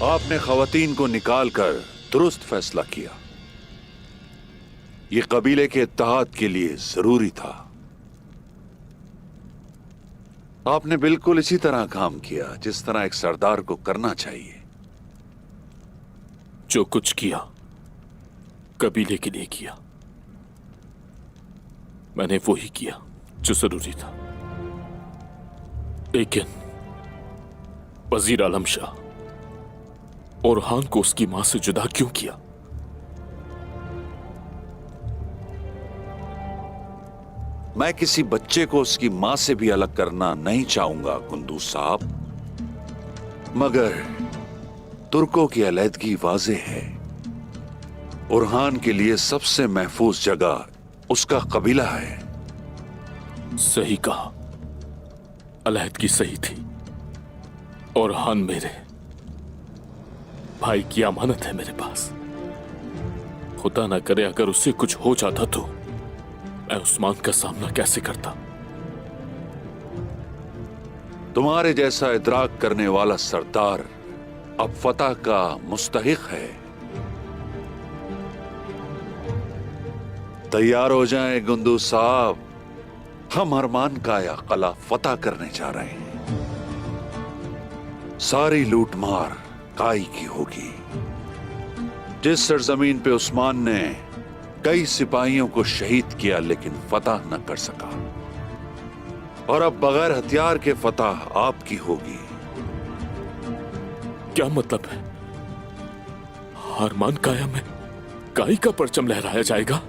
आपने खवातीन को निकालकर दुरुस्त फैसला किया। यह कबीले के इत्तेहाद के लिए जरूरी था। आपने बिल्कुल इसी तरह काम किया जिस तरह एक सरदार को करना चाहिए। जो कुछ किया कबीले के लिए किया। मैंने वो ही किया जो जरूरी था। लेकिन वजीर आलम शाह ओरहान को उसकी मां से जुदा क्यों किया? मैं किसी बच्चे को उसकी मां से भी अलग करना नहीं चाहूंगा कुंदूज साहब, मगर तुर्कों की अलहदगी वाज़ेह है। ओरहान के लिए सबसे महफूज जगह उसका कबीला है। सही कहा, अलहदगी सही थी। ओरहान मेरे भाई की अमानत है मेरे पास। खुदा ना करे अगर उससे कुछ हो जाता तो मैं उस्मान का सामना कैसे करता? तुम्हारे जैसा इदराक करने वाला सरदार अब फतह का मुस्तहिक है। तैयार हो जाएं कुंदूज साहब, हम अरमान का या कला फतह करने जा रहे हैं। सारी लूटमार काई की होगी। जिस सरजमीन पे उस्मान ने कई सिपाहियों को शहीद किया लेकिन फतह न कर सका, और अब बगैर हथियार के फतह आपकी होगी। क्या मतलब है? अरमान काया में काई का परचम लहराया जाएगा?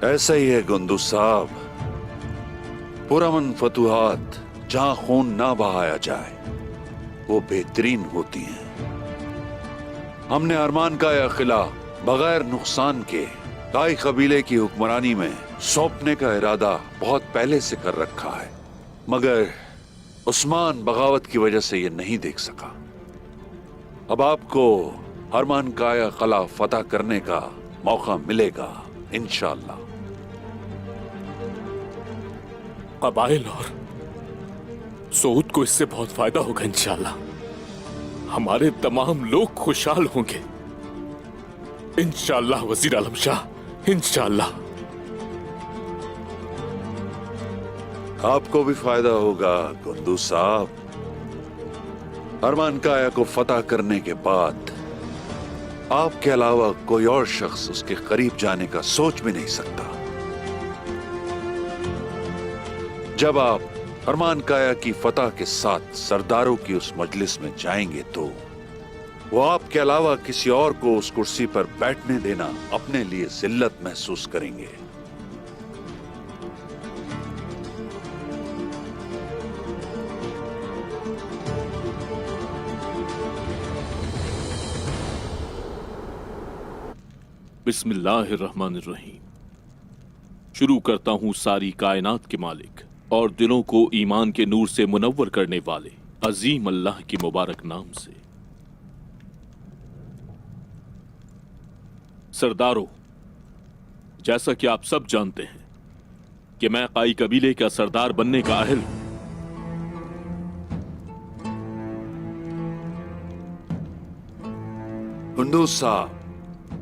ऐसा ही है कुंदूज साहब। पुरअमन फतुहात जहां खून ना बहाया जाए वो बेहतरीन होती हैं। हमने अरमान का या किला बगैर नुकसान के काई कबीले की हुक्मरानी में सौंपने का इरादा बहुत पहले से कर रखा है, मगर उस्मान बगावत की वजह से यह नहीं देख सका। अब आपको अरमान का या किला फतह करने का मौका मिलेगा इंशाअल्लाह। कबाइल और सऊद को इससे बहुत फायदा होगा इंशाअल्लाह। हमारे तमाम लोग खुशहाल होंगे इंशाअल्लाह वजीर आलम शाह, इंशाअल्लाह। आपको भी फायदा होगा कुंदूज साहब। अरमान काया को फतह करने के बाद आपके अलावा कोई और शख्स उसके करीब जाने का सोच भी नहीं सकता। जब आप अरमान काया की फतह के साथ सरदारों की उस मजलिस में जाएंगे तो वो आपके अलावा किसी और को उस कुर्सी पर बैठने देना अपने लिए जिल्लत महसूस करेंगे। बिस्मिल्लाहिर्रहमानिर्रहीम। शुरू करता हूं सारी कायनात के मालिक और दिलों को ईमान के नूर से मुनव्वर करने वाले अजीम अल्लाह की मुबारक नाम से। सरदारों, जैसा कि आप सब जानते हैं कि मैं काई कबीले का सरदार बनने का अहल हूं। कुंदूज साहब,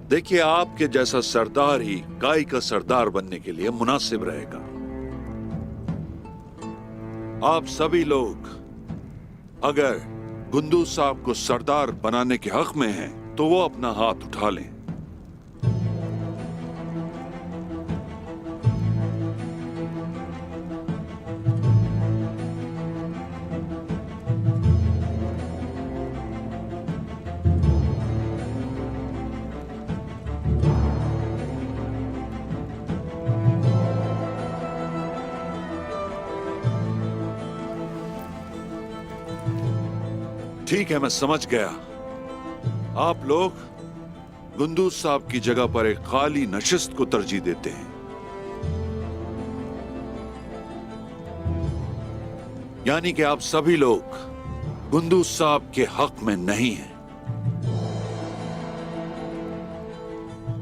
देखिए, आपके जैसा सरदार ही काई का सरदार बनने के लिए मुनासिब रहेगा। आप सभी लोग अगर कुंदूज साहब को सरदार बनाने के हक में हैं तो वो अपना हाथ उठा लें। ठीक है, मैं समझ गया। आप लोग कुंदूज साहब की जगह पर एक खाली नशिस्त को तरजीह देते हैं, यानी कि आप सभी लोग कुंदूज साहब के हक में नहीं हैं।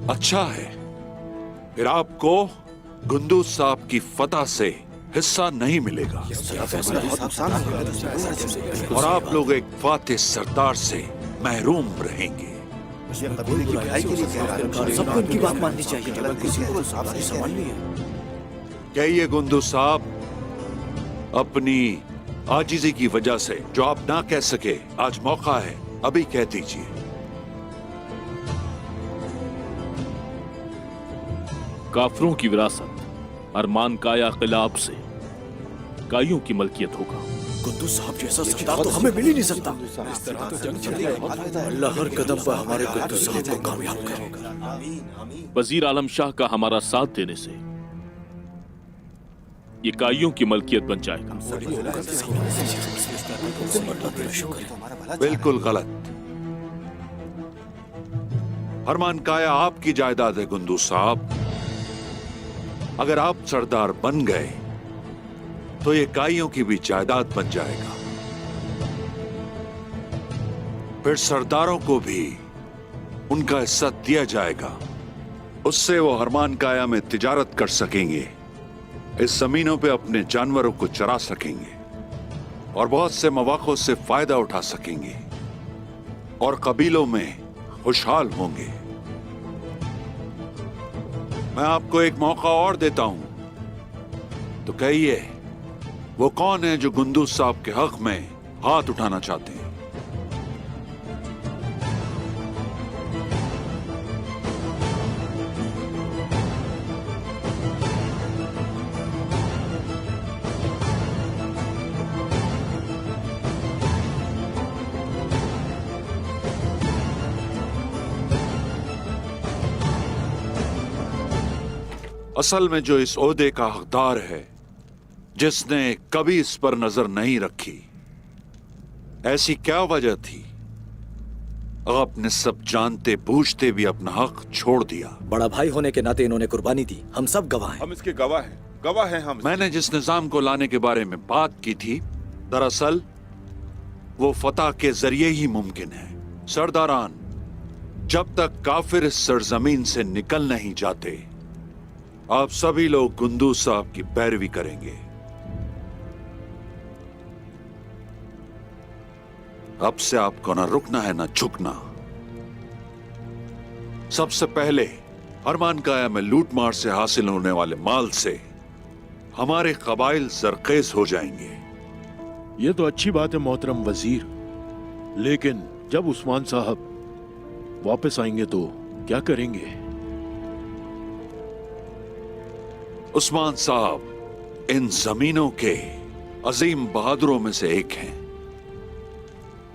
अच्छा है, फिर आपको कुंदूज साहब की फतह से हिस्सा नहीं मिलेगा और आप लोग एक फातिह सरदार से महरूम रहेंगे। सबको इनकी बात माननी चाहिए। क्या ये गुंदू साहब अपनी आजिजी की वजह से जो आप ना कह सके, आज मौका है, अभी कह दीजिए। काफरों की विरासत अरमान काया किलाब से काइयों की मलकियत होगा। गुंदू साहब जैसा सरदार तो हमें मिल ही नहीं सकता। अल्लाह हर कदम पर हमारे गुंदू साहब को कामयाब करेगा। वजीर आलम शाह का हमारा साथ देने से ये काइयों की मलकियत बन जाएगा। बिल्कुल गलत। अरमान काया आपकी जायदाद है गुंदू साहब। अगर आप सरदार बन गए तो ये काइयों की भी जायदाद बन जाएगा। फिर सरदारों को भी उनका हिस्सा दिया जाएगा। उससे वो अरमान काया में तिजारत कर सकेंगे, इस जमीनों पे अपने जानवरों को चरा सकेंगे और बहुत से मौकों से फायदा उठा सकेंगे और कबीलों में खुशहाल होंगे। मैं आपको एक मौका और देता हूं, तो कहिए वो कौन है जो गुंदू साहब के हक में हाथ उठाना चाहते हैं? असल में जो इस ओहदे का हकदार है, जिसने कभी इस पर नजर नहीं रखी, ऐसी क्या वजह थी आपने सब जानते बूझते भी अपना हक छोड़ दिया? बड़ा भाई होने के नाते इन्होंने कुर्बानी दी, हम सब गवाह हैं। हम इसके गवाह हैं, गवाह हैं हम। मैंने जिस निजाम को लाने के बारे में बात की थी, दरअसल वो फतह के जरिए ही मुमकिन है। सरदारान, जब तक काफिर इस सरजमीन से निकल नहीं जाते, आप सभी लोग गुंदू साहब की पैरवी करेंगे। अब से आपको ना रुकना है ना झुकना। सबसे पहले अरमान काया में लूटमार से हासिल होने वाले माल से हमारे कबाइल सरखेज हो जाएंगे। ये तो अच्छी बात है मोहतरम वजीर, लेकिन जब उस्मान साहब वापस आएंगे तो क्या करेंगे? उस्मान साहब इन जमीनों के अजीम बहादुरों में से एक हैं।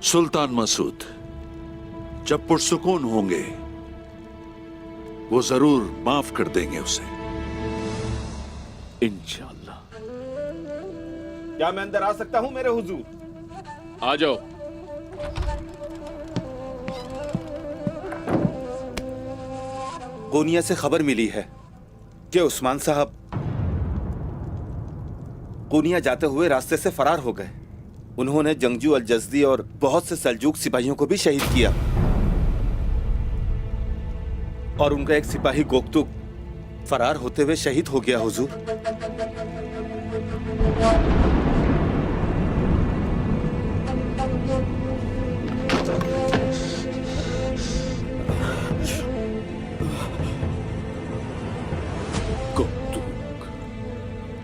सुल्तान मसूद जब पुरसुकून होंगे वो जरूर माफ कर देंगे उसे, इंशाअल्लाह। क्या मैं अंदर आ सकता हूं मेरे हुजूर? आ जाओ। गोनिया से खबर मिली है कि उस्मान साहब गोनिया जाते हुए रास्ते से फरार हो गए। उन्होंने जंगजू अल जज्दी और बहुत से सल्जूक सिपाहियों को भी शहीद किया और उनका एक सिपाही गोकतुक फरार होते हुए शहीद हो गया हुजूर। गोकतुक,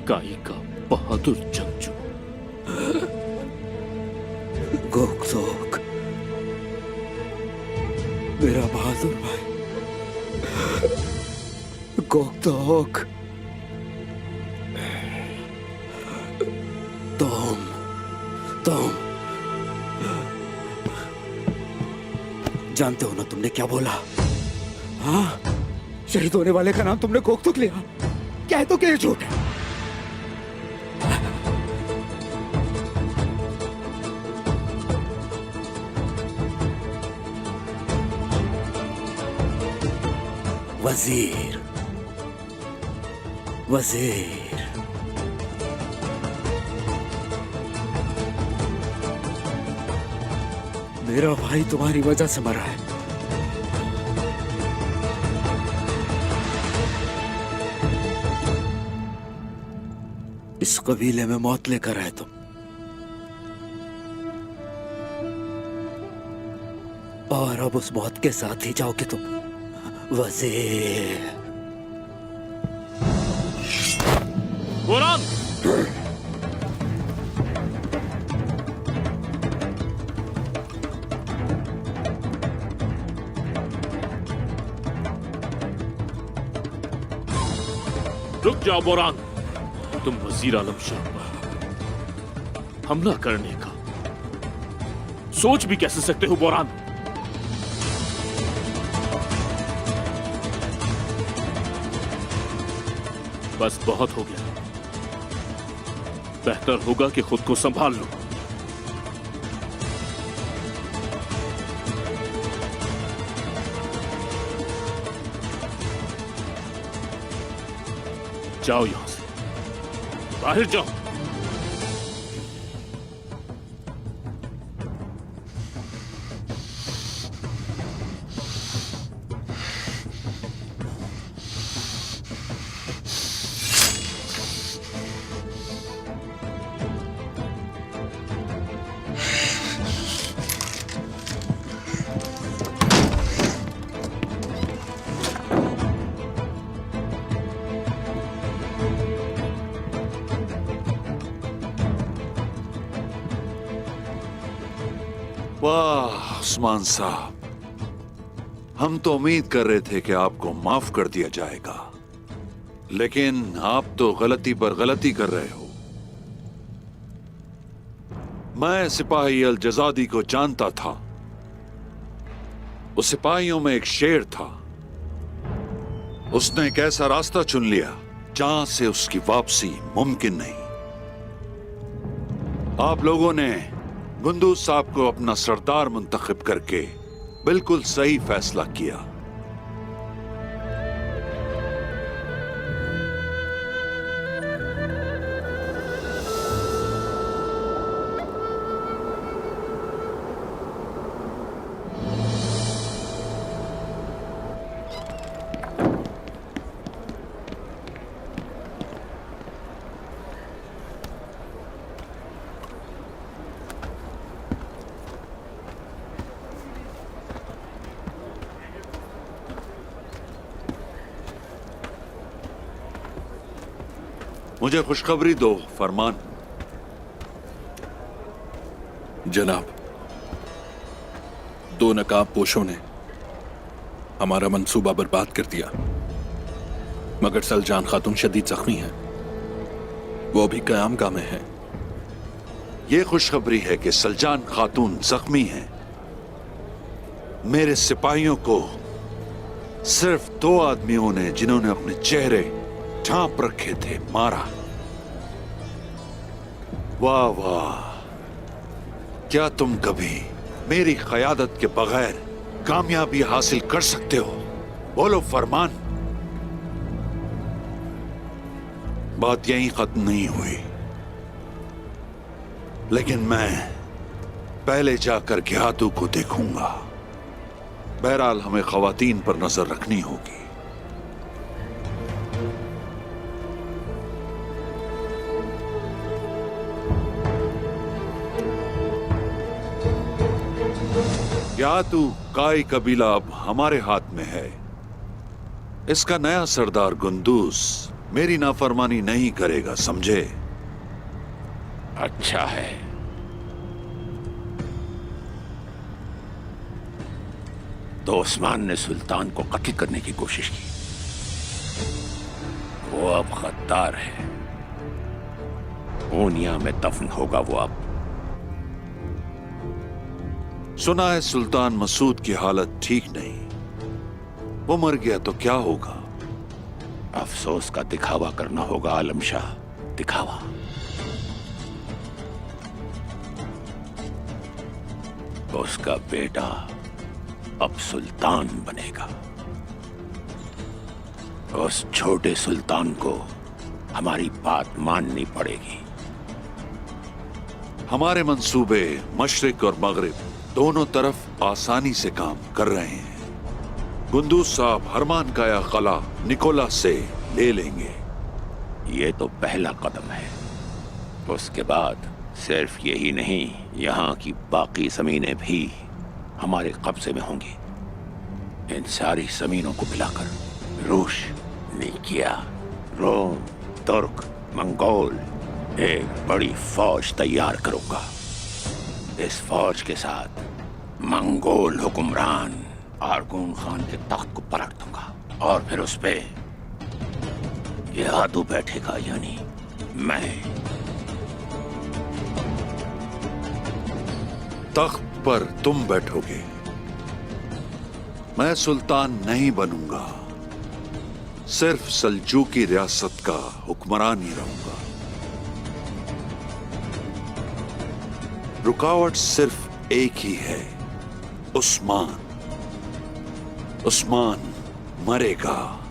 काई का बहादुर जंगजू। गोकतुक, मेरा बहादुर भाई। गोकतुक, तुम जानते हो ना तुमने क्या बोला? हाँ, शहीद होने वाले का नाम तुमने गोकतुक लिया। क्या है तो क्या झूठ है? वजीर, वजीर, मेरा भाई तुम्हारी वजह से मरा है। इस कबीले में मौत लेकर आए तुम, और अब उस मौत के साथ ही जाओगे तुम वजीर। बोरान! रुक जाओ बोरान, तुम वजीर आलम शाह पर हमला करने का सोच भी कैसे सकते हो बोरान? बस बहुत हो गया, बेहतर होगा कि खुद को संभाल लो। जाओ यहां से, बाहर जाओ। वाह उस्मान साहब, हम तो उम्मीद कर रहे थे कि आपको माफ कर दिया जाएगा, लेकिन आप तो गलती पर गलती कर रहे हो। मैं सिपाही अल जजादी को जानता था। उस सिपाहियों में एक शेर था। उसने एक ऐसा रास्ता चुन लिया जहां से उसकी वापसी मुमकिन नहीं। आप लोगों ने गुंदूज साहब को अपना सरदार मुंतखब करके बिल्कुल सही फैसला किया। मुझे खुशखबरी दो फरमान। जनाब, 2 नकाब पोशों ने हमारा मंसूबा बर्बाद कर दिया, मगर सलजान खातून शदीद जख्मी है, वो भी क़यामगाह में है। ये खुशखबरी है कि सलजान खातून जख्मी हैं। मेरे सिपाहियों को सिर्फ 2 आदमियों ने, जिन्होंने अपने चेहरे ढांप रखे थे, मारा। वाह वाह, क्या तुम कभी मेरी क़यादत के बगैर कामयाबी हासिल कर सकते हो? बोलो फरमान। बात यहीं खत्म नहीं हुई, लेकिन मैं पहले जाकर घियातू को देखूंगा। बहरहाल हमें ख़वातीन पर नजर रखनी होगी। घियातू काई कबीला अब हमारे हाथ में है। इसका नया सरदार गुंदूस मेरी नाफरमानी नहीं करेगा, समझे? अच्छा है। तो उस्मान ने सुल्तान को कत्ल करने की कोशिश की। वो अब गद्दार है, ऊनिया में दफन होगा वो अब। सुना है सुल्तान मसूद की हालत ठीक नहीं। वो मर गया तो क्या होगा? अफसोस का दिखावा करना होगा आलम शाह, दिखावा। उसका बेटा अब सुल्तान बनेगा। उस छोटे सुल्तान को हमारी बात माननी पड़ेगी। हमारे मंसूबे मशरिक और मगरिब दोनों तरफ आसानी से काम कर रहे हैं। गुंदूज साहब हरमान काया कला निकोला से ले लेंगे। ये तो पहला कदम है। उसके बाद सिर्फ यही नहीं, यहाँ की बाकी जमीनें भी हमारे कब्जे में होंगी। इन सारी जमीनों को मिलाकर रूस, निकिया, रोम, तुर्क, मंगोल एक बड़ी फौज तैयार करूंगा। इस फौज के साथ मंगोल हुक्मरान आर्गुन खान के तख्त को पलट दूंगा और फिर उस पे यादू बैठेगा, यानी मैं। तख्त पर तुम बैठोगे, मैं सुल्तान नहीं बनूंगा, सिर्फ सल्जूकी रियासत का हुक्मरान ही रहूंगा। रुकावट सिर्फ एक ही है, उस्मान। उस्मान मरेगा।